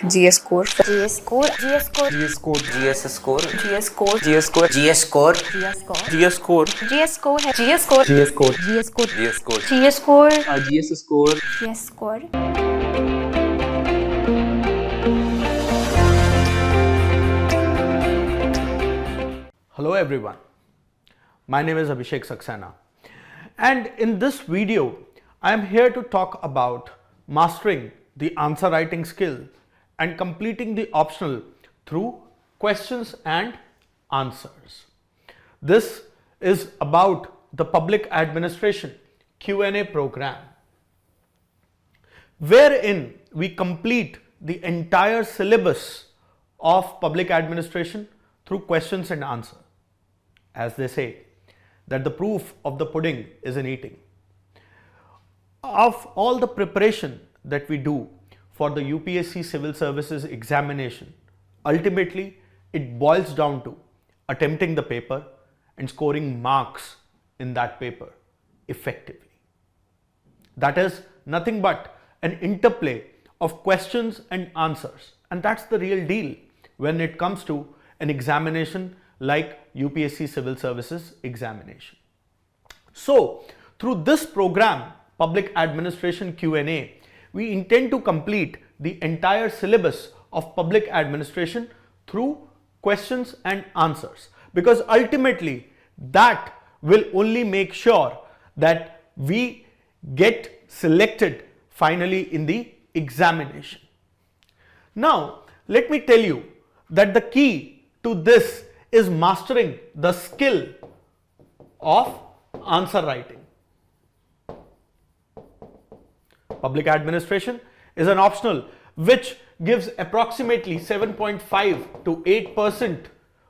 GS score, GS score, GS score, GS score, GS score, GS score, GS score, GS score, GS score, GS score है, GS score, GS score, GS score, GS score, GS score, GS score. GS score. Hello everyone, my name is Abhishek Saxena, and in this video I am here to talk about mastering the answer writing skill and completing the optional through questions and answers. This is about the public administration Q&A program, wherein we complete the entire syllabus of public administration through questions and answer. As they say, that the proof of the pudding is in eating. Of all the preparation that we do for the UPSC Civil Services examination, ultimately it boils down to attempting the paper and scoring marks in that paper effectively. That is nothing but an interplay of questions and answers, and that's the real deal when it comes to an examination like UPSC Civil Services examination. So through this program, Public Administration Q&A, we intend to complete the entire syllabus of public administration through questions and answers, because ultimately that will only make sure that we get selected finally in the examination. Now let me tell you that the key to this is mastering the skill of answer writing. Public administration is an optional which gives approximately 7.5 to 8%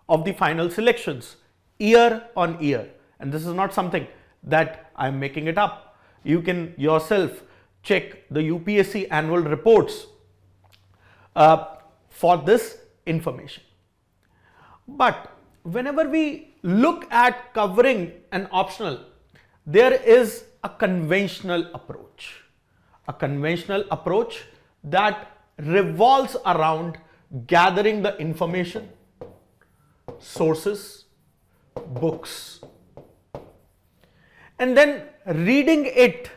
of the final selections year on year, and this is not something that I am making it up. You can yourself check the UPSC annual reports for this information. But whenever we look at covering an optional, there is a conventional approach. A conventional approach that revolves around gathering the information, sources, books, and then reading it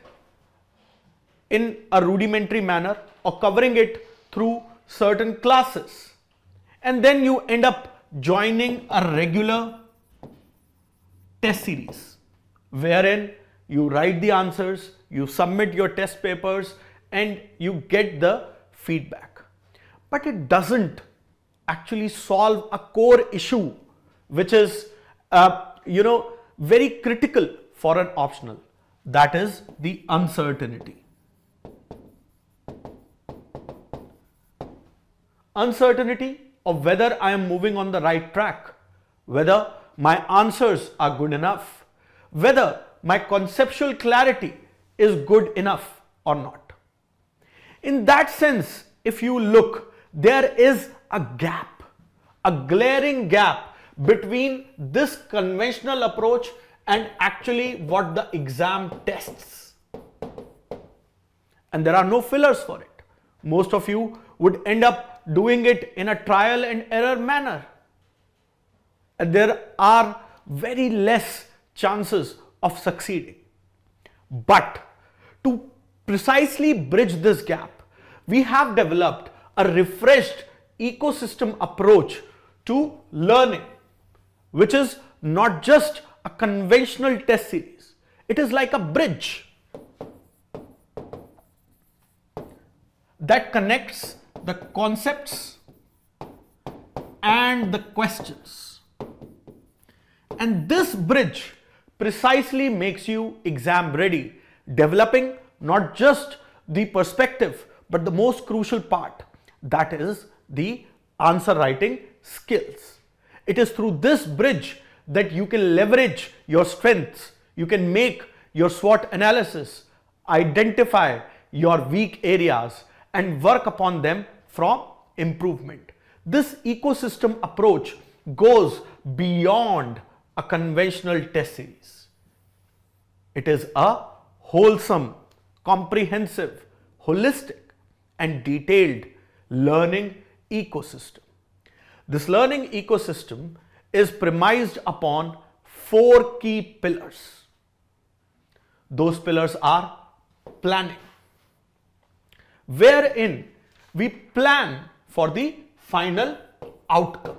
in a rudimentary manner or covering it through certain classes, and then you end up joining a regular test series wherein you write the answers, you submit your test papers, and you get the feedback. But it doesn't actually solve a core issue which is very critical for an optional, that is the uncertainty. Uncertainty of whether I am moving on the right track, whether my answers are good enough, whether my conceptual clarity is good enough or not. In that sense, if you look, there is a gap, a glaring gap between this conventional approach and actually what the exam tests. And there are no fillers for it. Most of you would end up doing it in a trial and error manner. And there are very less chances of succeeding. But to precisely bridge this gap, we have developed a refreshed ecosystem approach to learning, which is not just a conventional test series. It is like a bridge that connects the concepts and the questions. And this bridge precisely makes you exam ready, developing not just the perspective but the most crucial part, that is the answer writing skills. It is through this bridge that you can leverage your strengths, you can make your SWOT analysis, identify your weak areas and work upon them from improvement. This ecosystem approach goes beyond a conventional test series. It is a wholesome, comprehensive, holistic and detailed learning ecosystem. This learning ecosystem is premised upon 4 key pillars. Those pillars are planning, wherein we plan for the final outcome.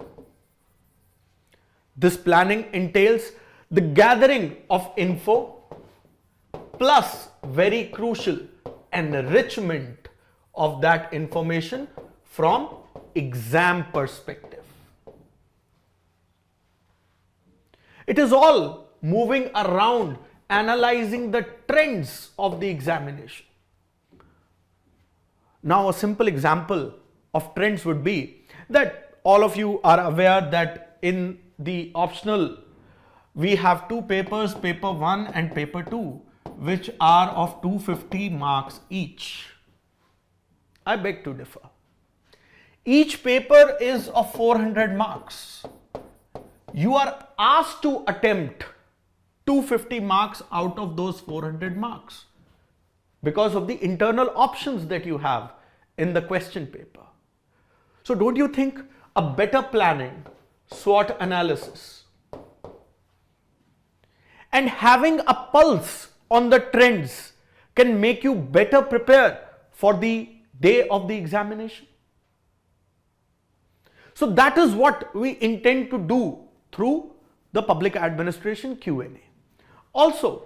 This planning entails the gathering of info plus very crucial enrichment of that information from exam perspective. It is all moving around analyzing the trends of the examination. Now, a simple example of trends would be that all of you are aware that in the optional we have 2 papers, paper 1 and paper 2, which are of 250 marks each. I beg to differ. Each paper is of 400 marks. You are asked to attempt 250 marks out of those 400 marks because of the internal options that you have in the question paper. So don't you think a better planning, SWOT analysis, and having a pulse on the trends can make you better prepared for the day of the examination? So that is what we intend to do through the public administration Q&A. Also,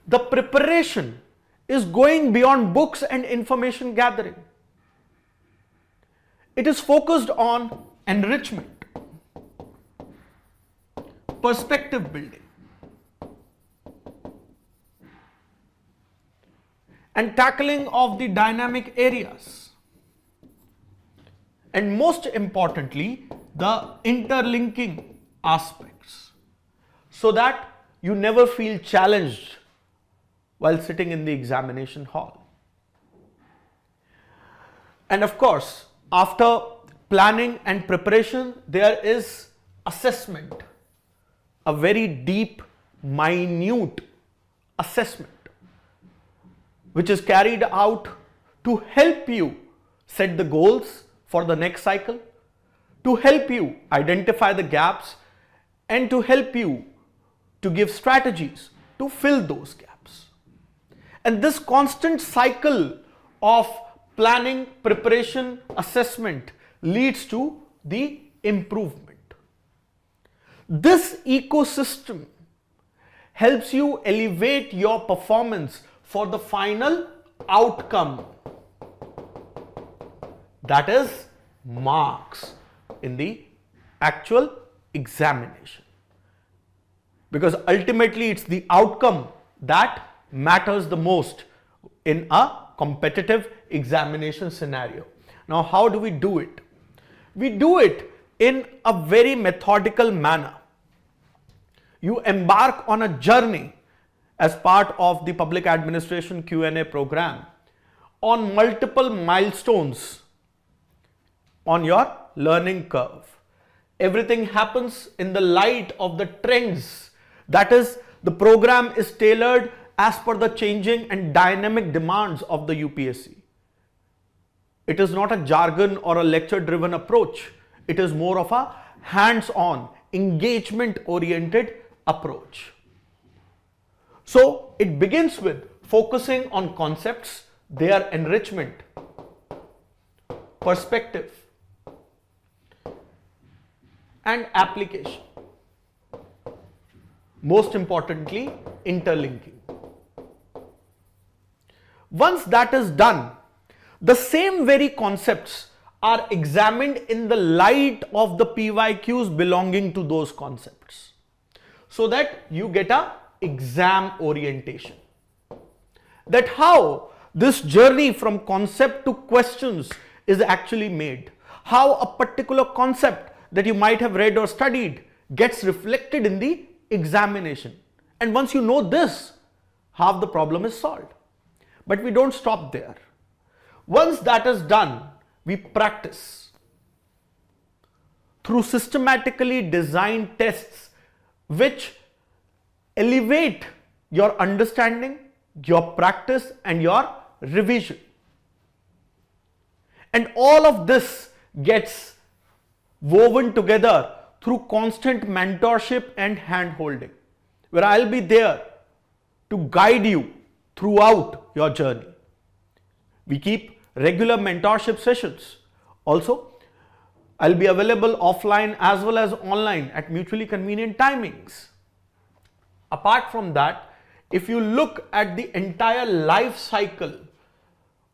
the preparation is going beyond books and information gathering. It is focused on enrichment, perspective building, and tackling of the dynamic areas, and most importantly, the interlinking aspects, so that you never feel challenged while sitting in the examination hall. And of course, after planning and preparation, there is assessment, a very deep, minute assessment, which is carried out to help you set the goals for the next cycle, to help you identify the gaps, and to help you to give strategies to fill those gaps. And this constant cycle of planning, preparation, assessment leads to the improvement. This ecosystem helps you elevate your performance for the final outcome, that is marks in the actual examination. Because ultimately it's the outcome that matters the most in a competitive examination scenario. Now, how do we do it? We do it in a very methodical manner. You embark on a journey as part of the public administration Q&A program on multiple milestones on your learning curve. Everything happens in the light of the trends. That is, the program is tailored as per the changing and dynamic demands of the UPSC. It is not a jargon or a lecture driven approach. It is more of a hands-on, engagement oriented approach. So it begins with focusing on concepts, their enrichment, perspective, and application. Most importantly, interlinking. Once that is done, the same very concepts are examined in the light of the PYQs belonging to those concepts, so that you get a exam orientation. That how this journey from concept to questions is actually made. How a particular concept that you might have read or studied gets reflected in the examination. And once you know this, half the problem is solved. But we don't stop there. Once that is done, we practice through systematically designed tests which elevate your understanding, your practice, and your revision. And all of this gets woven together through constant mentorship and hand-holding, where I'll be there to guide you throughout your journey. We keep regular mentorship sessions. Also, I'll be available offline as well as online at mutually convenient timings. Apart from that, if you look at the entire life cycle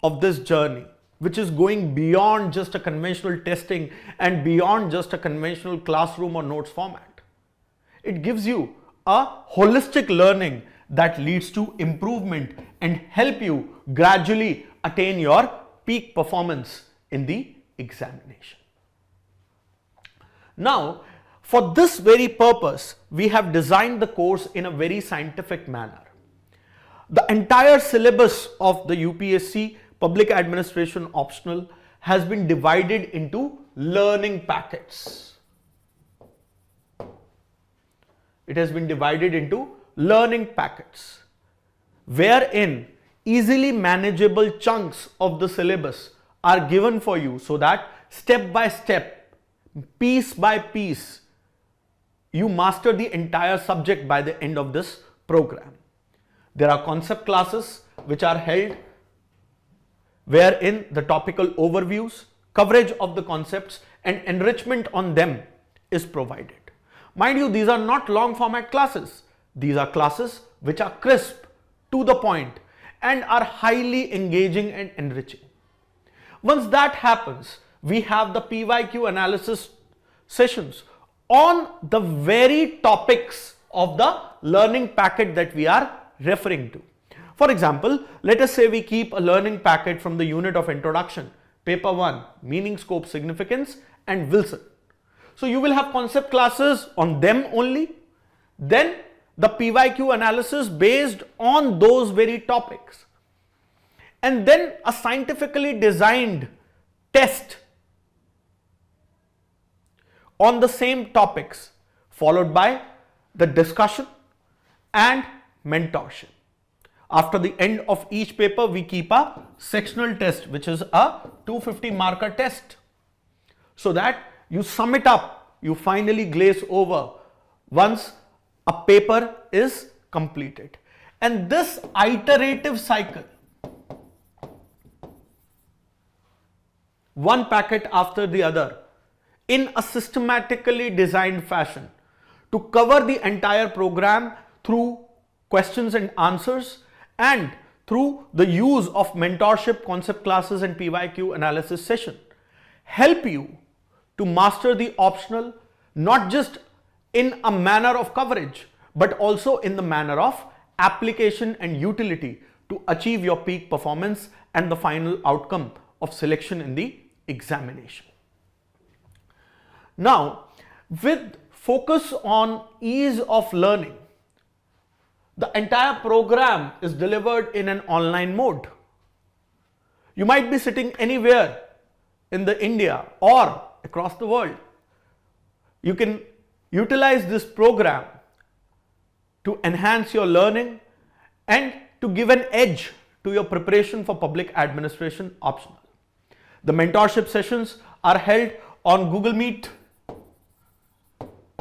of this journey, which is going beyond just a conventional testing and beyond just a conventional classroom or notes format, it gives you a holistic learning that leads to improvement and help you gradually attain your peak performance in the examination. Now, for this very purpose, we have designed the course in a very scientific manner. The entire syllabus of the UPSC Public Administration Optional has been divided into learning packets. It has been divided into learning packets, wherein easily manageable chunks of the syllabus are given for you so that step by step, piece by piece, you master the entire subject by the end of this program. There are concept classes which are held wherein the topical overviews, coverage of the concepts and enrichment on them is provided. Mind you, these are not long format classes. These are classes which are crisp, to the point and are highly engaging and enriching. Once that happens, we have the PYQ analysis sessions on the very topics of the learning packet that we are referring to. For example, let us say we keep a learning packet from the unit of introduction, paper 1, meaning, scope, significance and Wilson. So you will have concept classes on them only, then the PYQ analysis based on those very topics, and then a scientifically designed test on the same topics, followed by the discussion and mentorship. After the end of each paper, we keep a sectional test, which is a 250 marker test, so that you sum it up, you finally glaze over once a paper is completed. And this iterative cycle, one packet after the other, in a systematically designed fashion to cover the entire program through questions and answers and through the use of mentorship, concept classes and PYQ analysis session, help you to master the optional, not just in a manner of coverage, but also in the manner of application and utility to achieve your peak performance and the final outcome of selection in the examination. Now, with focus on ease of learning, the entire program is delivered in an online mode. You might be sitting anywhere in the India or across the world. You can utilize this program to enhance your learning and to give an edge to your preparation for public administration optional. The mentorship sessions are held on Google Meet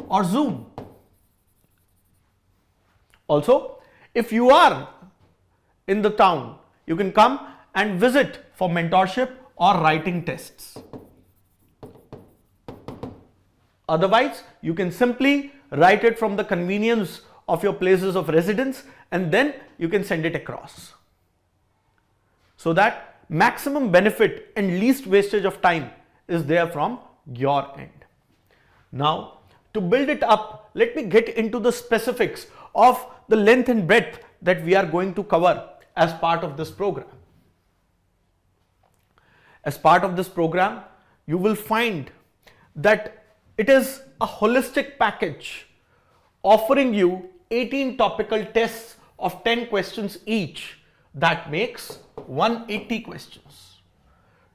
or Zoom. Also, if you are in the town, you can come and visit for mentorship or writing tests. Otherwise, you can simply write it from the convenience of your places of residence and then you can send it across, so that maximum benefit and least wastage of time is there from your end. Now, to build it up, let me get into the specifics of the length and breadth that we are going to cover as part of this program. As part of this program, you will find that it is a holistic package offering you 18 topical tests of 10 questions each. That makes 180 questions.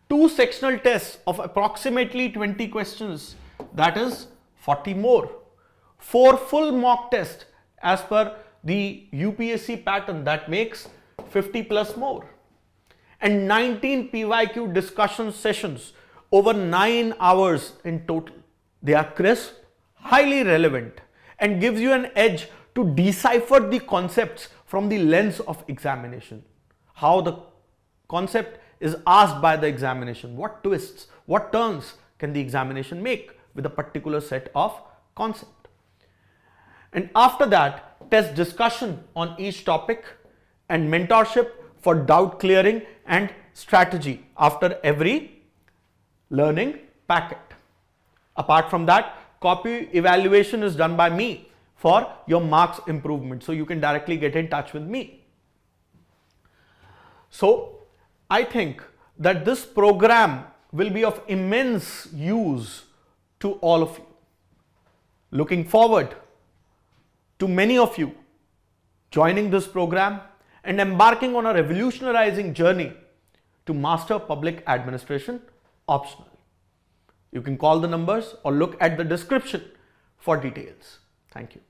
2 sectional tests of approximately 20 questions, that is 40 more. 4 full mock tests as per the UPSC pattern, that makes 50 plus more. and 19 PYQ discussion sessions over 9 hours in total. They are crisp, highly relevant, and gives you an edge to decipher the concepts from the lens of examination. How the concept is asked by the examination, what twists, what turns can the examination make with a particular set of concept. And after that, test discussion on each topic and mentorship for doubt clearing and strategy after every learning packet. Apart from that, copy evaluation is done by me for your marks improvement, so you can directly get in touch with me. So I think that this program will be of immense use to all of you. Looking forward to many of you joining this program and embarking on a revolutionizing journey to master public administration optional. You can call the numbers or look at the description for details. Thank you.